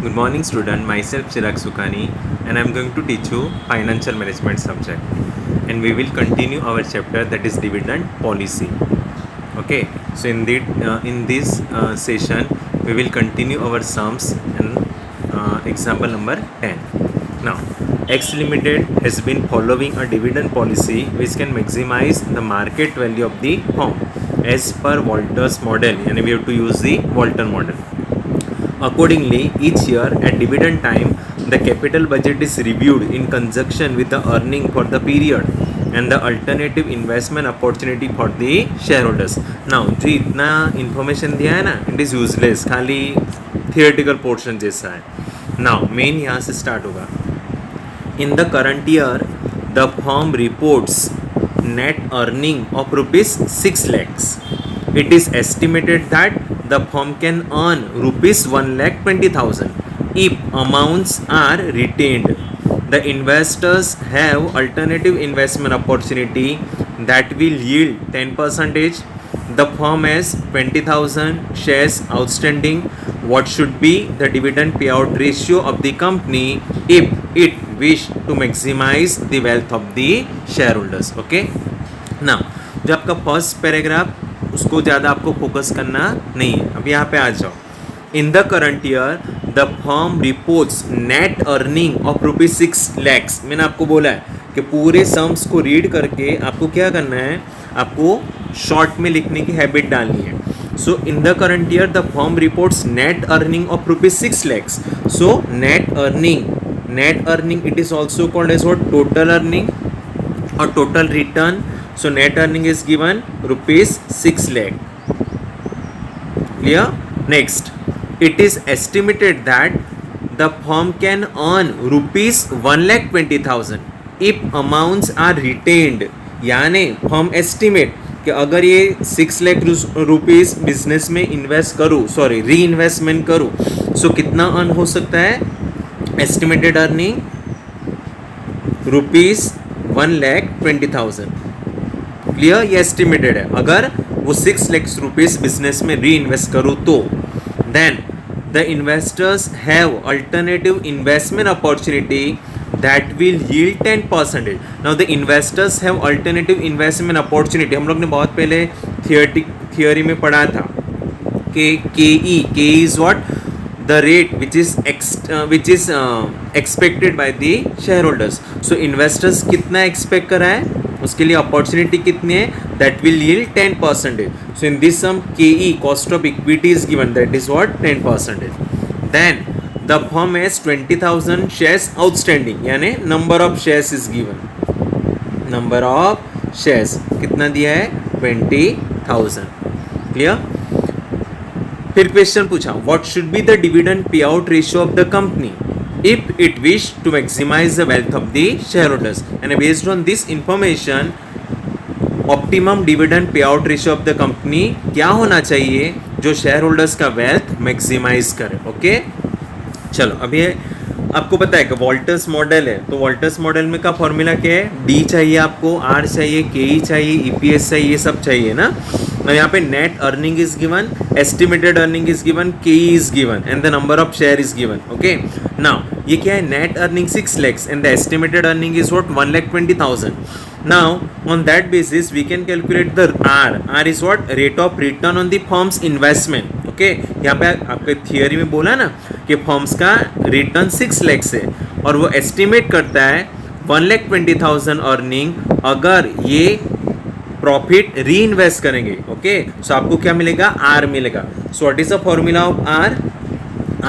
Good morning student, myself Chirag Sukhani and I am going to teach you financial management subject and we will continue our chapter that is dividend policy. Okay, so in this session we will continue our sums and example number 10. Now, X Limited has been following a dividend policy which can maximize the market value of the firm as per Walters model, and we have to use the Walton model. Accordingly, each year at dividend time, the capital budget is reviewed in conjunction with the earning for the period and the alternative investment opportunity for the shareholders. Now, जो इतना information दिया है ना, it is useless, खाली theoretical portion जैसा है. Now, main यहाँ से start होगा. In the current year, the firm reports net earning of rupees 6 lakhs. It is estimated that the firm can earn rupees 1,20,000 if amounts are retained. The investors have alternative investment opportunity that will yield 10%. The firm has 20,000 shares outstanding. What should be the dividend payout ratio of the company if it wish to maximize the wealth of the shareholders? Okay. Now, जो आपका first paragraph उसको ज़्यादा आपको focus करना नहीं है. अब यहाँ पे आ जाओ. इन the current year the firm reports net earning of rupees 6 lakhs. मैंने आपको बोला है कि पूरे सम्स को रीड करके आपको क्या करना है, आपको शॉर्ट में लिखने की हैबिट डालनी है. So in the current year the firm reports net earning of rupees 6 lakhs. So net earning it is also called as what, total earning और total return. So net earning is given rupees 6 lakh. Clear? Next, it is estimated that the firm can earn rupees 1,20,000 if amounts are retained. यानी firm estimate कि अगर ये 6 lakh rupees business में invest करूँ, री investment करूँ, सो कितना अर्न हो सकता है. Estimated earning rupees 1,20,000. क्लियर? ये एस्टिमेटेड है. अगर वो 6 लाख रुपीस बिजनेस में री इन्वेस्ट करूँ तो then the investors have alternative investment opportunity that will yield 10%. Now the investors have alternative investment opportunity. हम लोग ने बहुत पहले थियोरी में पढ़ा था कि K is what, the rate which is expected by the share holders. So investors कितना एक्सपेक्ट कर रहा है, उसके लिए अपॉर्चुनिटी कितनी है, that will yield 10%. So in this sum K cost of equity is given, that is what, 10%. Then the firm has 20,000 shares outstanding, यानी number of shares is given. Number of shares कितना दिया है, 20,000. Clear? फिर question पूछा, what should be the dividend pay out ratio of the company if it wish to maximize the wealth of the shareholders. And based on this information, optimum dividend payout ratio of the company क्या होना चाहिए जो share holders का wealth maximise करे. Okay, चलो अभी आपको पता है कि वॉल्टर्स मॉडल है, तो वॉल्टर्स मॉडल में का फॉर्मूला क्या है, डी चाहिए आपको, आर चाहिए, के चाहिए, ईपीएस चाहिए, ये सब चाहिए ना. यहाँ पे net earning is given, estimated earning is given, K is given and the number of share is given. Okay, now ये क्या है, net earning 6 lakhs and the estimated earning is what, 1,20,000. Now on that basis we can calculate the R is what, rate of return on the firm's investment. Okay, यहाँ पे आपके theory में बोला ना कि फर्म्स का रिटर्न 6 lakhs है और वो एस्टिमेट करता है 1,20,000 अर्निंग अगर ये प्रॉफिट री इन्वेस्ट करेंगे. ओके, सो आपको क्या मिलेगा, आर मिलेगा. So what is the formula of R,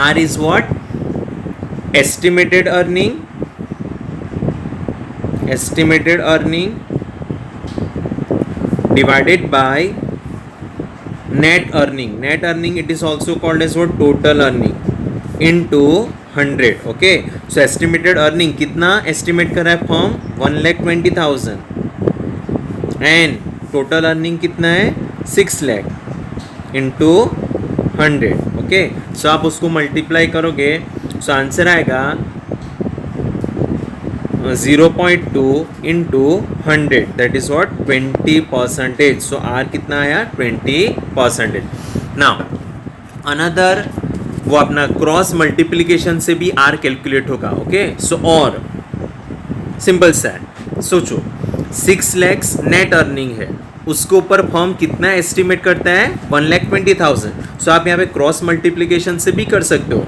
R is what, estimated earning divided by net earning it is also called as what, total earning into 100. okay, so estimated earning कितना estimate कर रहा है firm, 1,20,000 and total earning कितना है, 6 lakh into 100. Okay, so आप उसको multiply करोगे, सो answer आएगा 0.2 into 100, that is what, 20%. So R कितना आया, 20%. नाउ अनदर वो अपना क्रॉस मल्टीप्लिकेशन से भी आर कैलकुलेट होगा. ओके, सो और सिंपल सा है, सोचो 6 लैक्स नेट अर्निंग है, उसके ऊपर फर्म कितना एस्टिमेट करता है 1,20,000. सो आप यहाँ पे क्रॉस मल्टीप्लिकेशन से भी कर सकते हो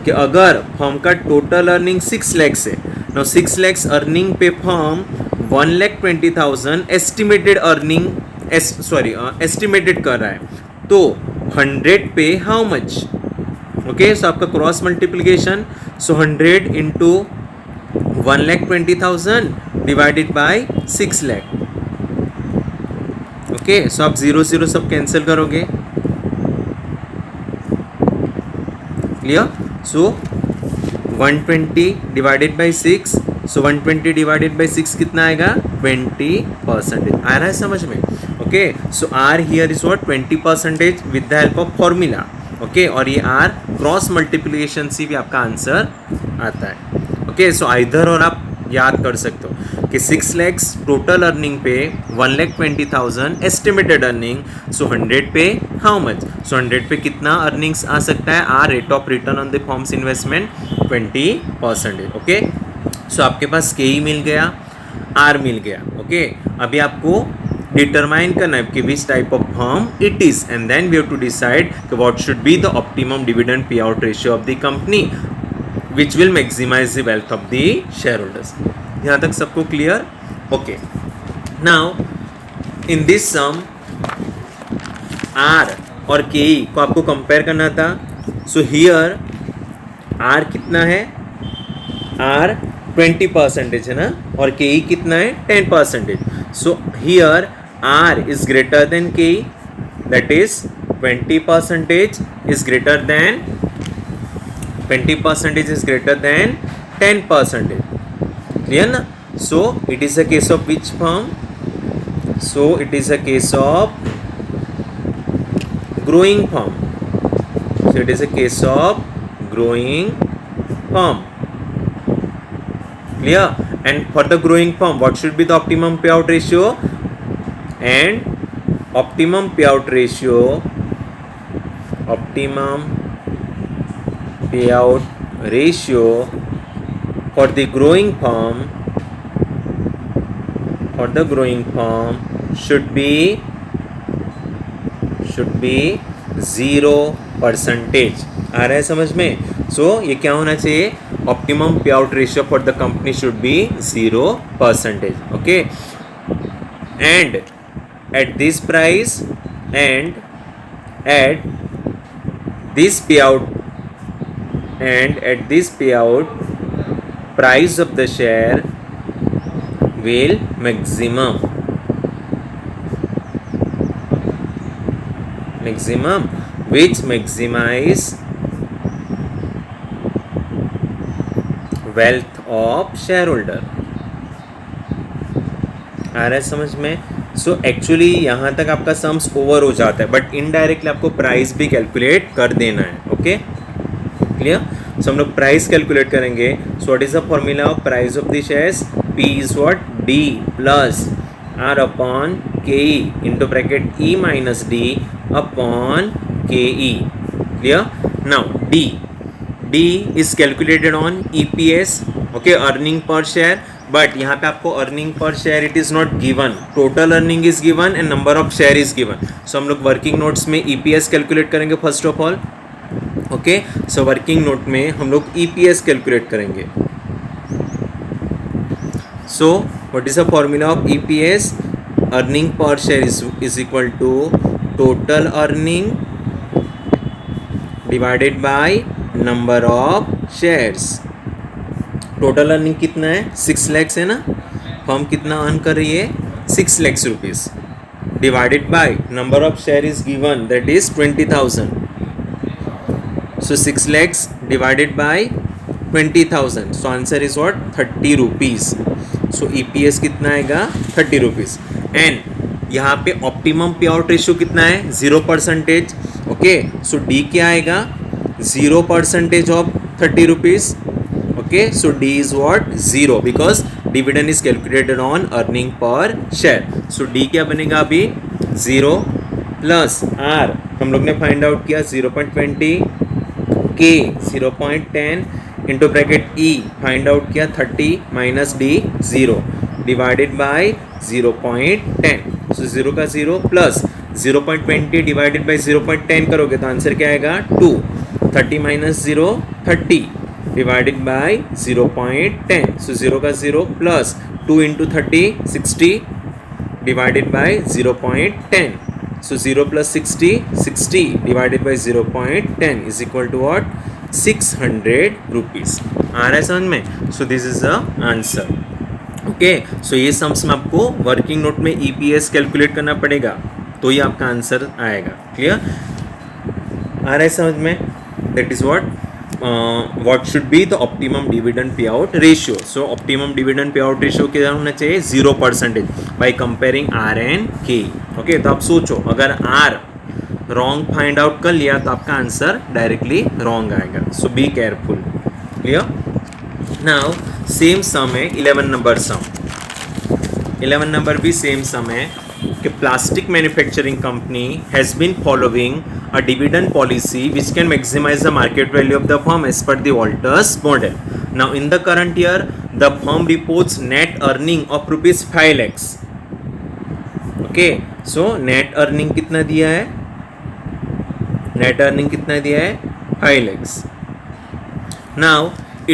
कि अगर फर्म का टोटल अर्निंग 6 लैक्स है, नो 6 लैक्स अर्निंग पे फर्म 1,20,000 एस्टिमेटेड अर्निंग एस्टिमेटेड कर रहा है, तो 100 पे हाउ मच. ओके, सो आपका cross multiplication, so 100 into 1,20,000 divided by 6 lakh. Okay, so आप 0 सब कैंसिल करोगे. Clear. So 120 divided by 6, so 120 divided by 6 कितना आएगा 20%. आ रहा है समझ में. Okay, so R here is what 20% with the help of formula. Okay, और ये आर क्रॉस मल्टीप्लिकेशन से भी आपका आंसर आता है. ओके, सो आइधर और आप याद कर सकते हो कि 6 लैक्स टोटल अर्निंग पे 1,20,000 एस्टिमेटेड अर्निंग, सो 100 पे हाउ मच. सो 100 पे कितना अर्निंग्स आ सकता है, R rate of return on the firm's investment 20%. Okay, so आपके पास के ई मिल गया, आर मिल गया. ओके, अभी आपको डिटरमाइन करना है कि which type of firm it is, and then we have to decide what should be the optimum dividend pay out ratio of the company which will maximize the wealth of the shareholders. यहाँ तक सबको clear. Okay, now in this sum R और K ई को आपको compare करना था. सो here are कितना है, आर 20% है ना, और के ई कितना है 10%. So here R is greater than K E, that is 20% is greater than 20% is greater than 10%. Clear na? So it is a case of which firm? So it is a case of growing firm. So it is a case of growing firm. Clear? And for the growing firm, what should be the optimum payout ratio? And optimum payout ratio for the growing firm should be 0%. आ रहा है समझ में. सो ये क्या होना चाहिए, optimum pay out ratio for the company should be 0%. Okay, and at this price and at this payout price of the share will maximum which maximize wealth of shareholder. आ रहा है समझ में. सो एक्चुअली यहाँ तक आपका sums over हो जाता है, बट इनडायरेक्टली आपको प्राइस भी कैलकुलेट कर देना है. Okay, clear. सो हम लोग प्राइस कैलकुलेट करेंगे. So what is the formula of price of the shares, P is what D plus R upon K E into bracket E minus D upon K E. Clear. Now D is calculated on E P S. Okay, earning per share. But यहाँ पे आपको earning per share it is not given, total earning is given and number of share is given. So हम लोग working notes में EPS calculate करेंगे first of all. Okay, so working note में हम लोग ईपीएस कैलकुलेट करेंगे. So what is the formula of EPS, earning per share is equal to total earning divided by number of shares. Total earning कितना है 6 लैक्स है ना, firm कितना earn कर रही है 6 lakhs rupees, divided by number of share is given that is 20,000. So 6 lakhs divided by 20,000, so answer is what 30 rupees. So EPS कितना आएगा 30 रुपीज़. एंड यहाँ पे ऑप्टिमम पे आउट रेशियो कितना है 0%. ओके, सो डी क्या आएगा 0% of 30 rupees. Okay, so D is what 0 because dividend is calculated on earning per share. So D क्या बनेगा अभी 0 प्लस R हम लोग ने फाइंड आउट किया 0.20 K 0.10 into bracket E find out किया 30 minus D 0 divided by 0.10. So 0 का 0 plus 0.20 divided by 0.10 करोगे तो आंसर क्या आएगा 2. 30 minus 0 30 divided by 0.10. So 0 का 0 plus 2 into 30 60 divided by 0.10. So 0 plus 60 60 divided by 0.10 is equal to what? 600 rupees. आ रहा है समझ में? So this is the answer. Okay so ये सम्स में आपको वर्किंग नोट में EPS कैलकुलेट करना पड़ेगा तो ये आपका आंसर आएगा. क्लियर? आ रहा है समझ में? That is what should be the optimum dividend payout ratio. So optimum dividend payout ratio क्या होना चाहिए 0% by comparing R and K. Okay तो आप सोचो अगर R रॉन्ग फाइंड आउट कर लिया तो आपका आंसर डायरेक्टली रॉन्ग आएगा. So be careful. Clear? Now same sum है 11 नंबर सम. 11 नंबर भी सेम सम है कि plastic manufacturing company has been following a dividend policy which can maximize the market value of the firm as per the Walters model. Now in the current year the firm reports net earning of rupees 5 lakhs. Okay, so net earning कितना दिया है? Net earning कितना दिया है? 5 lakhs. Now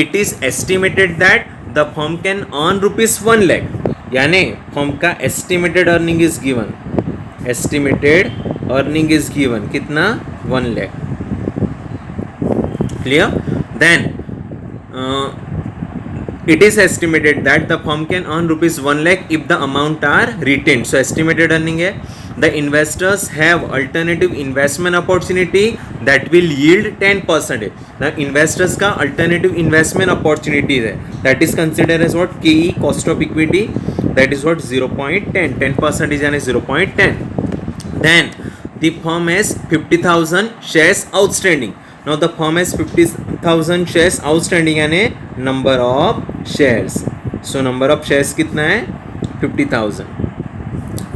it is estimated that the firm can earn rupees 1 lakh. यानी firm का estimated earning is given. Estimated earning is given कितना 1 lakh. Clear? Then it is estimated that the firm can earn rupees 1 lakh if the amount are retained. So estimated earning है. The investors have alternative investment opportunity that will yield 10%. The investors का alternative investment opportunity है. That is considered as what? KE cost of equity. That is what 0.10. 10% is यानी 0.10. Then the firm has 50,000 shares outstanding. Now the firm has 50,000 shares outstanding यानी number of shares. So number of shares कितना है 50,000.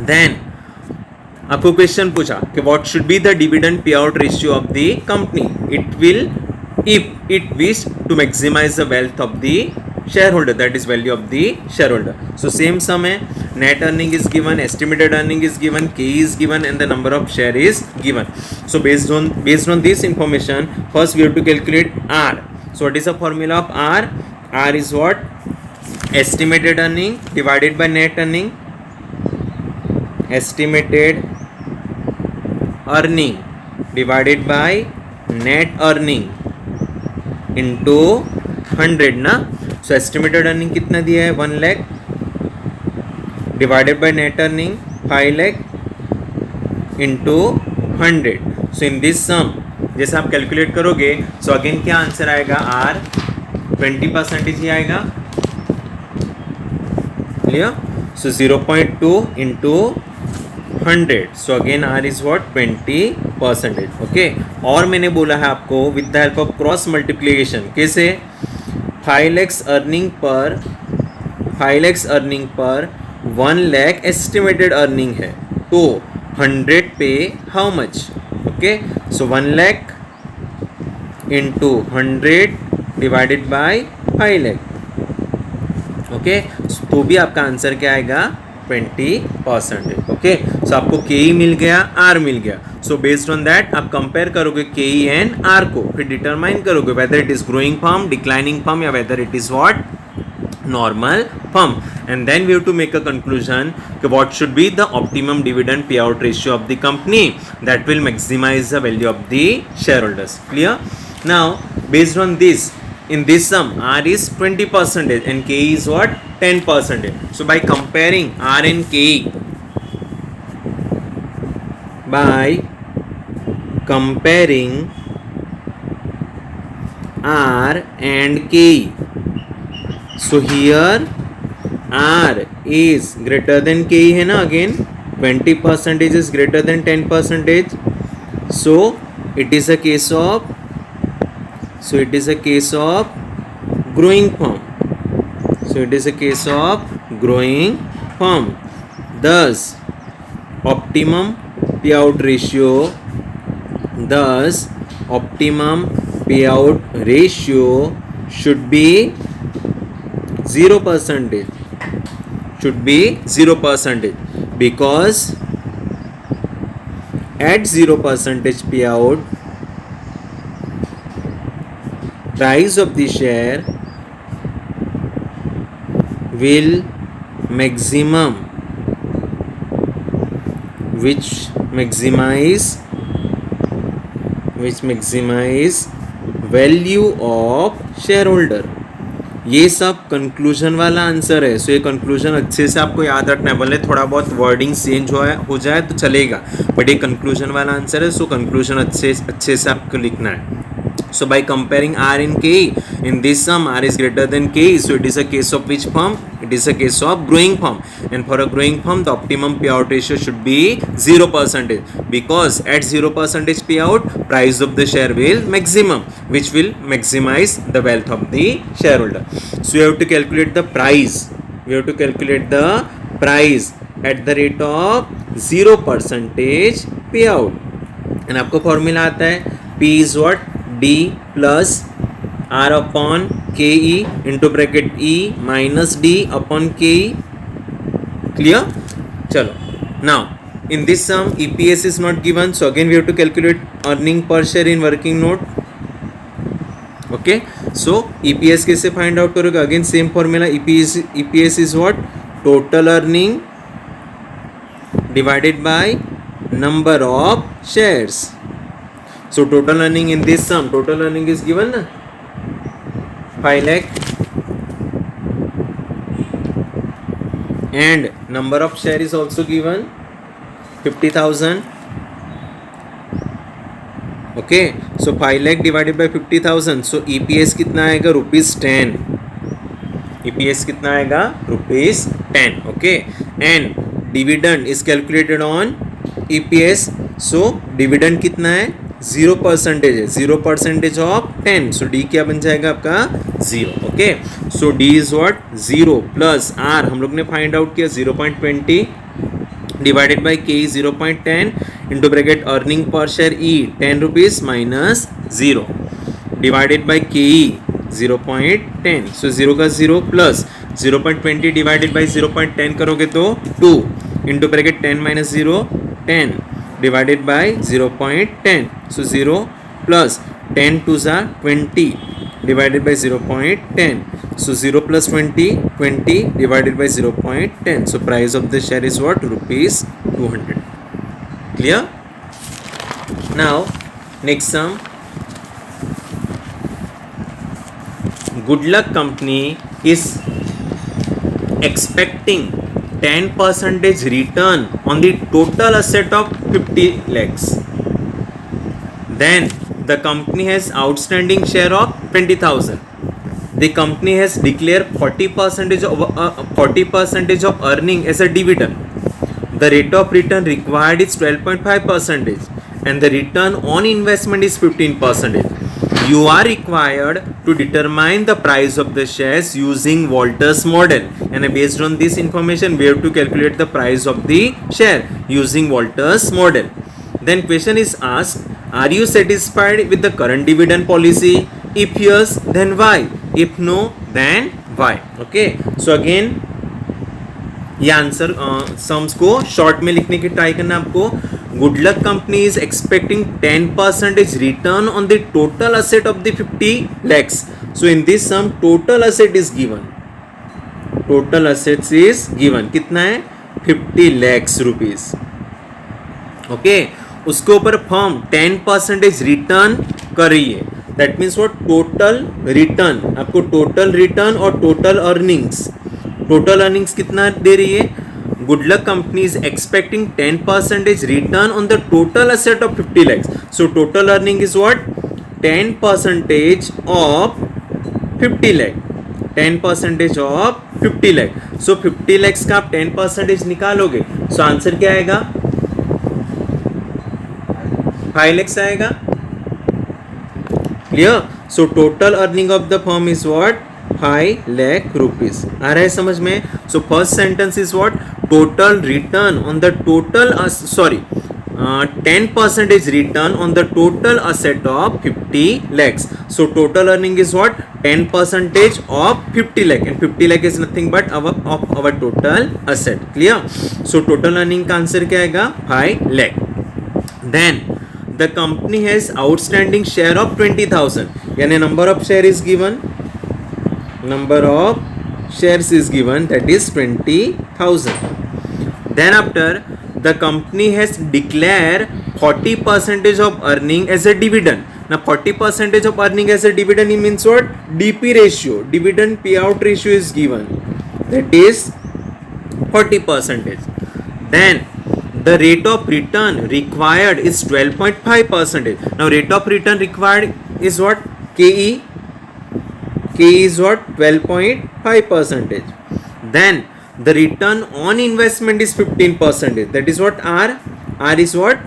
Then आपको question पूछा कि what should be the dividend payout ratio of the company. It will if it wish to maximize the wealth of the shareholder, that is value of the shareholder. So same sum है. Net earning is given, estimated earning is given, K is given and the number of share is given. So based on this information first we have to calculate R. So what is the formula of R? R is what? Estimated earning divided by net earning. Estimated earning divided by net earning into 100 ना. So estimated earning कितना दिया है 1 lakh divided by net earning 5 lakh into 100. So in this sum जैसे आप calculate करोगे so again क्या answer आएगा R 20% ही आएगा. Clear? So 0.2 into 100. So again R is what 20%. Okay. और मैंने बोला है आपको with the help of cross multiplication कैसे 5 lakhs earning पर 1 lakh estimated earning है तो 100 पे how much? Okay, so 1 lakh into 100 divided by 5 lakh. Okay, तो भी आपका आंसर क्या आएगा 20%. ओके सो आपको के ई मिल गया आर मिल गया. सो बेस्ड ऑन दैट आप कंपेयर करोगे के ई एंड आर को फिर डिटरमाइन करोगे whether it is growing firm declining firm या whether it is what normal firm, and then we have to make a conclusion what should be the optimum dividend payout ratio of the company that will maximize the value of the shareholders. Clear? Now based on this, in this sum R is 20% and K is what 10%. So by comparing R and K, by comparing R and K, so here R is greater than K है ना, again 20% is greater than 10%. So it is a case of growing firm. So it is a case of growing firm. Thus optimum payout ratio payout ratio should be 0%. Should be 0%, because at 0% payout, price of the share will maximum, which maximize value of share holder. ये सब conclusion वाला answer है. सो ये conclusion अच्छे से आपको याद रखना है. भले थोड़ा बहुत वर्डिंग चेंज हो जाए तो चलेगा, बट ये कंक्लूजन वाला आंसर है. सो कंक्लूजन अच्छे से आपको लिखना है. So by comparing R and KE, in this sum R is greater than KE, so it is a case of which firm? It is a case of growing firm, and for a growing firm the optimum payout ratio should be 0%, because at 0% payout price of the share will maximum, which will maximize the wealth of the shareholder. So you have to calculate the price. We have to calculate the price at the rate of 0% payout, and आपको formula आता है P is what? D plus R upon KE into bracket E minus D upon KE. Clear? Chalo. Now in this sum EPS is not given, so again we have to calculate earning per share in working note. Okay, so EPS कैसे find out करोगे? Again same formula. EPS is what? Total earning divided by number of shares. So total earning in this sum, total earning is given na 5 lakh, and number of share is also given 50,000. Okay, so 5 lakh divided by 50,000, so EPS कितना आएगा? ₹10. EPS कितना आएगा? ₹10. Okay, and dividend is calculated on EPS. So dividend कितना है? 0% है. 0% of 10, so D क्या बन जाएगा आपका? 0. Okay, so D is what? 0 plus R हम लोग ने फाइंड आउट किया 0.20 divided by K 0.10 into bracket earning per share E 10 rupees minus 0 divided by KE 0.10. सो 0 का 0 प्लस 0.20 डिवाइडेड बाई 0.10 करोगे तो 2 into bracket 10 minus 0 10 divided by 0.10. So 0 plus 10 2s are 20 divided by 0.10. So 0 plus 20 divided by 0.10. So price of the share is what? ₹200. Clear? Now next sum. Good Luck Company is expecting 10% return on the total asset of 50 lakhs. Then the company has outstanding share of 20,000. The company has declared 40% of earning as a dividend. The rate of return required is 12.5%, and the return on investment is 15%. You are required to determine the price of the shares using Walters model, and based on this information we have to calculate the price of the share using Walters model. Then question is asked, are you satisfied with the current dividend policy? If yes, then why? If no, then why? Okay, so again ये answer sums को short में लिखने की try करना आपको. Good luck company is expecting 10% return on the total asset of the 50 lakhs. So in this sum total asset is given. Total assets is given कितना है? 50 lakhs rupees. Okay, उसके ऊपर फर्म 10% रिटर्न कर रही है. That means what? Total return. आपको total return और total earnings, total earnings कितना दे रही है? Good luck company is expecting 10% return on the total asset of 50 lakhs. So total earning is what? 10% of 50 lakh. 10% of 50 lakh. So 50 lakhs का आप 10% निकालोगे, so answer क्या आएगा? 5 lakhs आएगा. Clear? So total earning of the firm is what? 5 lakh rupees. आ रहा है समझ में? So first sentence is what? Total return on the total, sorry, 10% return on the total asset of 50 lakhs. So total earning is what? 10% of 50 lakh, and 50 lakh is nothing but our total asset. Clear? So total earning का answer क्या आएगा? 5 lakh. Then the company has outstanding share of 20,000. यानी number of share is given. Number of shares is given, that is 20,000. Then after, the company has declared 40% of earning as a dividend. Now 40% of earning as a dividend, it means what? DP ratio, dividend payout ratio is given, that is 40%. Then the rate of return required is 12.5%. Now rate of return required is what? KE. KE is what? 12.5%. Then the return on investment is 15%. That is what? R. R is what?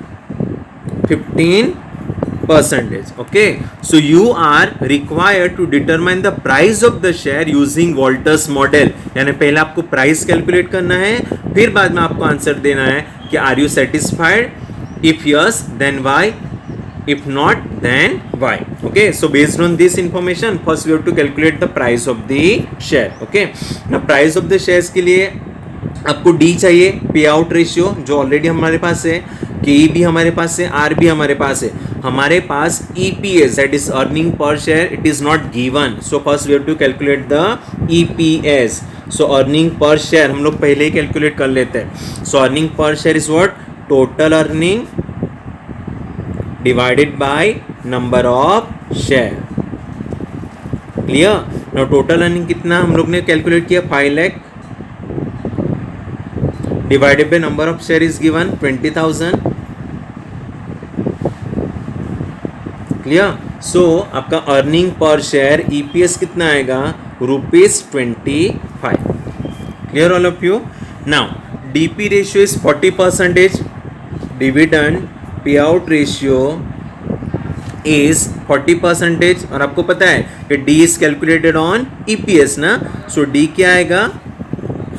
15%. Okay. So you are required to determine the price of the share using Walters model. यानी पहले आपको price calculate करना है, फिर बाद में आपको answer देना है कि are you satisfied, if yes then why, if not then why. Okay, so based on this information, first we have to calculate the price of the share. Okay, now price of the shares के लिए आपको D चाहिए, पे out ratio जो already हमारे पास है, के भी हमारे पास है, आर भी हमारे पास है, हमारे पास EPS that is earning per share, it is not given. So first we have to calculate the EPS. So earning per share हम लोग पहले ही कैलकुलेट कर लेते हैं. So earning per share is what? Total earning divided by number of share. Clear? Now total earning कितना हम लोग ने कैलकुलेट किया? 5 lakh divided by number of share is given 20,000. Clear? So आपका earning per share EPS कितना आएगा? ₹25. Clear all of you? Now DP ratio is 40%. Dividend payout ratio is 40%. और आपको पता है कि D is calculated on EPS ना, so D क्या आएगा?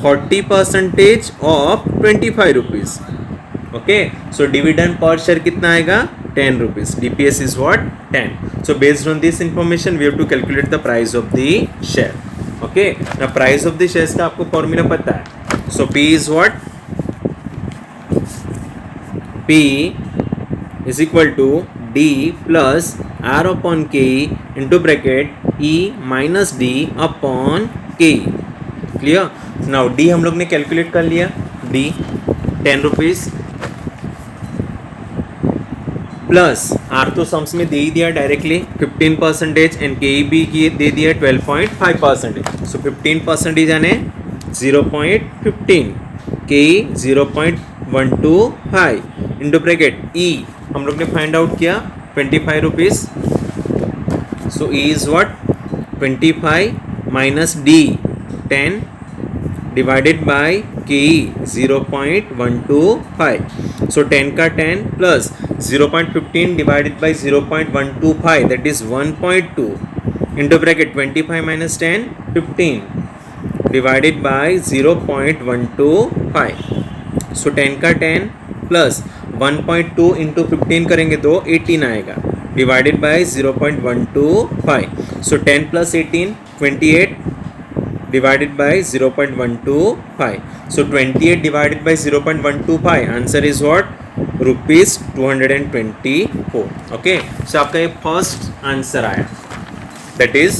40% of 25 rupees. Okay, so dividend per share कितना आएगा? 10 rupees. DPS is what? 10. So based on this information we have to calculate the price of the share. Okay, now price of the shares का आपको formula पता है. So P is what? P is equal to D plus R upon K into bracket E minus D upon K. Clear? Now D हम लोग ने calculate कर लिया. D 10 rupees plus R तो सम्स में दे ही दिया डायरेक्टली 15% एंड के भी दे दिया 12.5%. सो 15% यानी 0.15, के 0.125 इंटू ब्रैकेट E हम लोग ने फाइंड आउट किया 25 rupees. So E is what? 25 minus D 10 divided by के 0.125. सो 10 का 10 plus 0.15 divided by 0.125 that is 1.2 into bracket 25 minus 10 15 divided by 0.125. सो 10 का 10 प्लस 1.2 इंटू 15 करेंगे तो 18 आएगा divided by 0.125. So 10 plus 18 28 divided by 0.125. So 28 divided by 0.125. Answer is what? Rupees 224. Okay. So आपका ये first answer आया. That is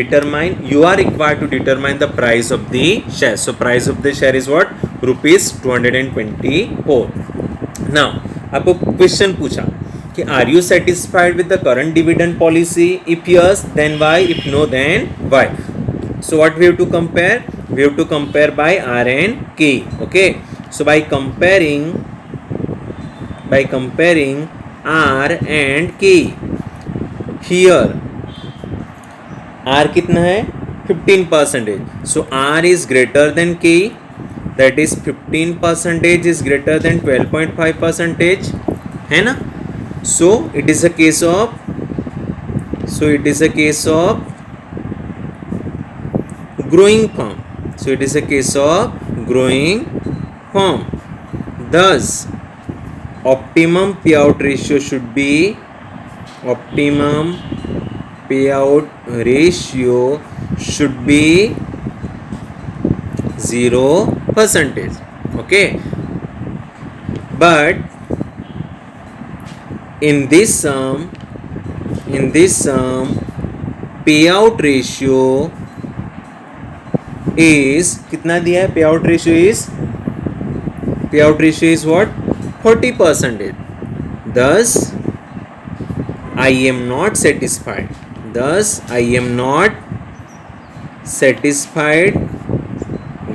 determine. You are required to determine the price of the share. So price of the share is what? Rupees 224. Now आपको question पूछा कि are you satisfied with the current dividend policy? If yes, then why? If no, then why? So what we have to compare? We have to compare by R and K. Okay. So by comparing R and K, here R कितना है? 15%. So R is greater than K. That is 15% is greater than 12.5%. है ना? So it is a case of growing firm. So it is a case of growing firm. Thus optimum payout ratio should be optimum payout ratio should be 0%. Okay, but in this sum payout ratio is कितना दिया है? payout ratio is what? 40%. Thus I am not satisfied.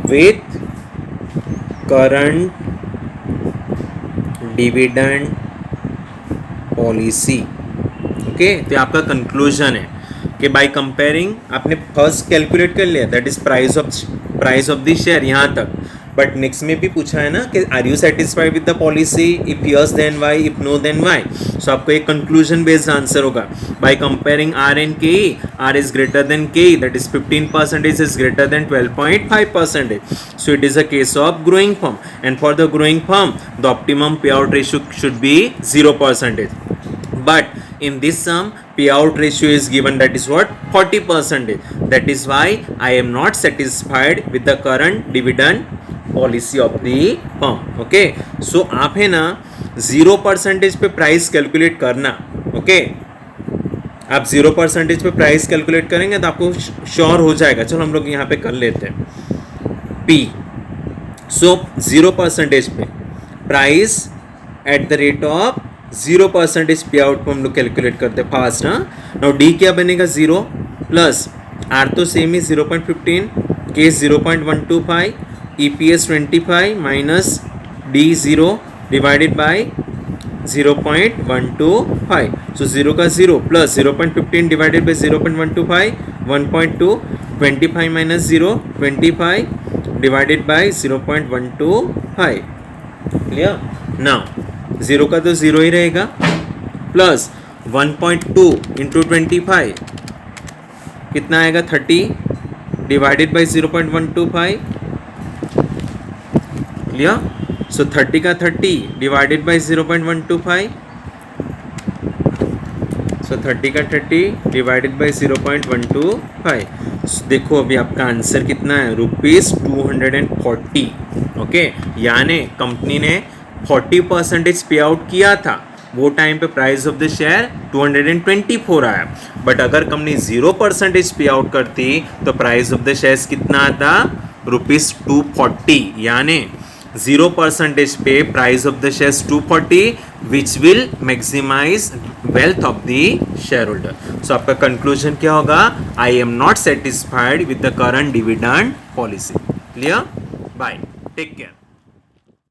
With current dividend policy. Okay, तो आपका conclusion है कि by comparing आपने first calculate कर लिया, that is price of the share यहाँ तक, बट नेक्स्ट में भी पूछा है ना कि are you satisfied with the policy, if yes then why, if no then why. So आपको एक कंक्लूजन बेस्ड आंसर होगा. By comparing R and K, R is greater than K, that is 15% is greater than 12.5%. So it is a case of growing firm, and for the growing firm the optimum pay out ratio should be 0%. But in this sum payout ratio is given, that is what? 40%. That is why I am not satisfied with the current dividend policy of the firm. Okay, so आप है ना 0% पे price calculate करना. Okay, आप 0% पे price calculate करेंगे तो आपको श्योर हो जाएगा. चलो हम लोग यहाँ पे कर लेते हैं P. सो 0% पे price at the rate of 0% पे आउट को हम लोग कैलकुलेट करते हैं फास्ट. हाँ, नाउ डी क्या बनेगा? 0 प्लस आर तो सेम ही 0.15, के 0.125, EPS 25 minus D 0 divided by 0.125. सो 0 का 0 plus 0.15 divided by 0.125 1.2, 25 minus 0 25 divided by 0.125. Clear? Now 0 का तो 0 ही रहेगा, प्लस 1.2 इंटू 25 कितना आएगा? 30 डिवाइडेड बाई 0.125. क्लियर? सो 30 का 30 डिवाइडेड बाई 0.125. सो 30 का 30 डिवाइडेड बाई 0.125. देखो अभी आपका आंसर कितना है? ₹240. ओके, यानी कंपनी ने 40% पे आउट किया था. वो टाइम पे प्राइस ऑफ द शेयर 224 आया. बट अगर कंपनी 0% पे आउट करती तो प्राइस ऑफ द शेयर्स कितना आता? ₹240. यानी 0% पे price of the shares 240, which will maximize wealth of the share holder. So आपका कंक्लूजन क्या होगा? I am not satisfied with the current dividend policy. Clear? Bye, take care.